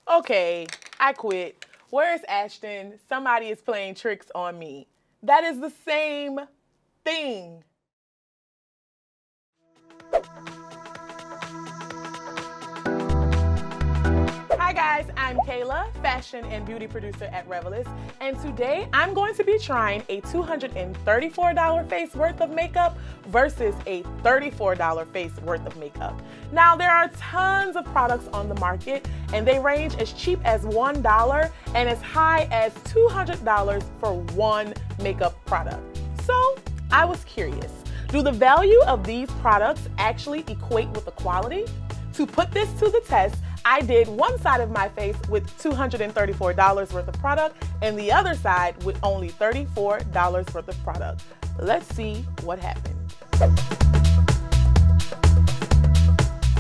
Okay, I quit. Where's Ashton? Somebody is playing tricks on me. That is the same thing. Hi guys, I'm Kayla, fashion and beauty producer at Revelist, and today I'm going to be trying a $234 face worth of makeup versus a $34 face worth of makeup. Now there are tons of products on the market and they range as cheap as $1 and as high as $200 for one makeup product. So I was curious, do the value of these products actually equate with the quality? To put this to the test, I did one side of my face with $234 worth of product and the other side with only $34 worth of product. Let's see what happened.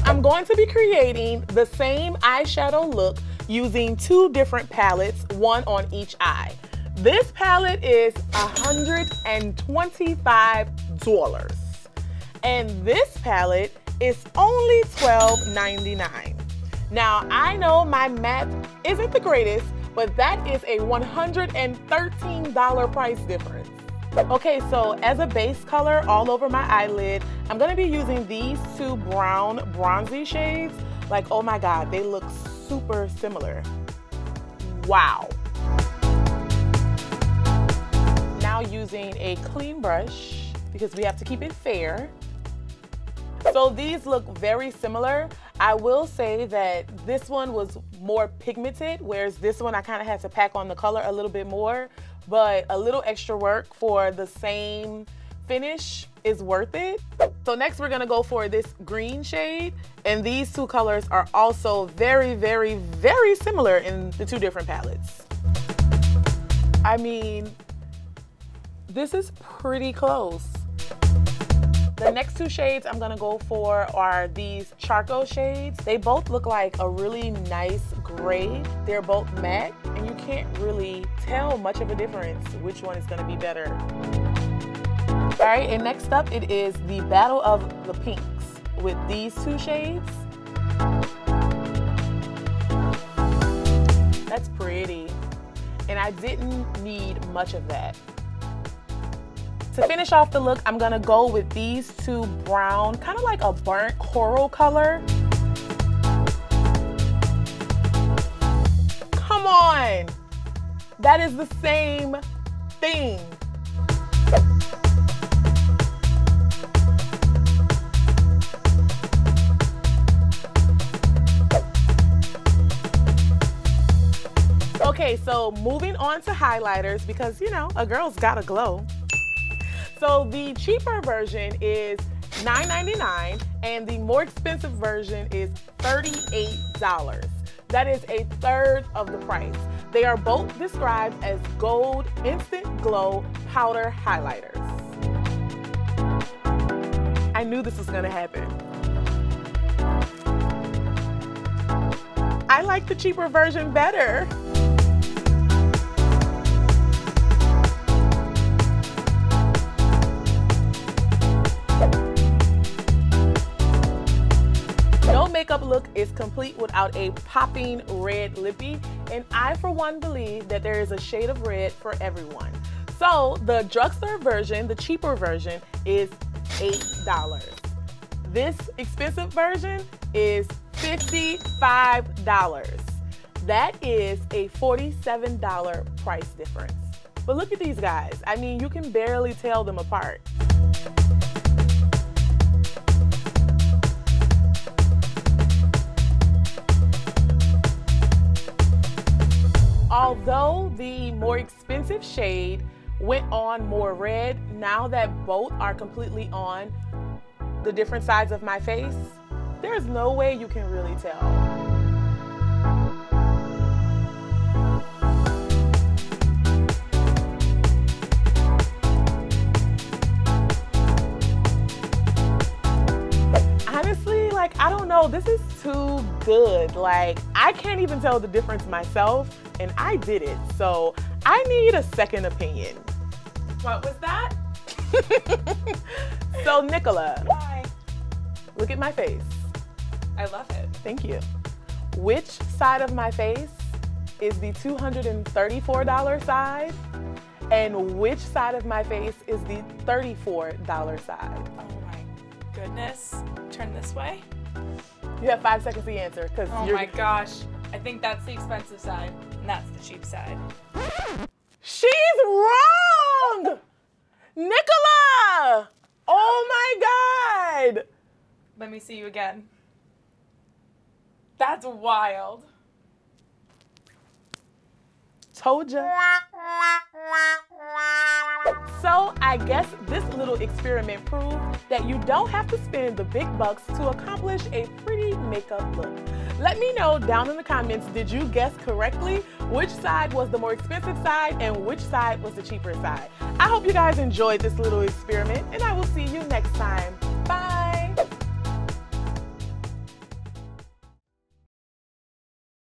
I'm going to be creating the same eyeshadow look using two different palettes, one on each eye. This palette is $125 and this palette is only $12.99. Now, I know my math isn't the greatest, but that is a $113 price difference. Okay, so as a base color all over my eyelid, I'm gonna be using these two brown bronzy shades. Like, oh my God, they look super similar. Wow. Now using a clean brush, because we have to keep it fair. So these look very similar. I will say that this one was more pigmented, whereas this one I kind of had to pack on the color a little bit more, but a little extra work for the same finish is worth it. So next we're gonna go for this green shade, and these two colors are also very, very, very similar in the two different palettes. I mean, this is pretty close. The next two shades I'm gonna go for are these charcoal shades. They both look like a really nice gray. They're both matte, and you can't really tell much of a difference which one is gonna be better. All right, and next up it is the Battle of the Pinks with these two shades. That's pretty, and I didn't need much of that. To finish off the look, I'm gonna go with these two brown, kind of like a burnt coral color. Come on! That is the same thing. Okay, so moving on to highlighters, because you know, a girl's gotta glow. So the cheaper version is $9.99 and the more expensive version is $38. That is a third of the price. They are both described as Gold Instant Glow Powder Highlighters. I knew this was gonna happen. I like the cheaper version better. Makeup look is complete without a popping red lippy, and I for one believe that there is a shade of red for everyone. So the drugstore version, the cheaper version, is $8. This expensive version is $55. That is a $47 price difference. But look at these guys. I mean, you can barely tell them apart. Although the more expensive shade went on more red, now that both are completely on the different sides of my face, there's no way you can really tell. Honestly, like, I don't know, this is too good. Like, I can't even tell the difference myself, and I did it, so I need a second opinion. What was that? So, Nicola, Hi. look at my face. I love it. Thank you. which side of my face is the $234 side and which side of my face is the $34 side. Oh my goodness. Turn this way. You have 5 seconds to answer because Oh my gosh. I think that's the expensive side and that's the cheap side. She's wrong! Nicola! Oh my God! Let me see you again. That's wild. Told ya. So I guess this little experiment proved that you don't have to spend the big bucks to accomplish a pretty makeup look. Let me know down in the comments, did you guess correctly which side was the more expensive side and which side was the cheaper side? I hope you guys enjoyed this little experiment and I will see you next time. Bye!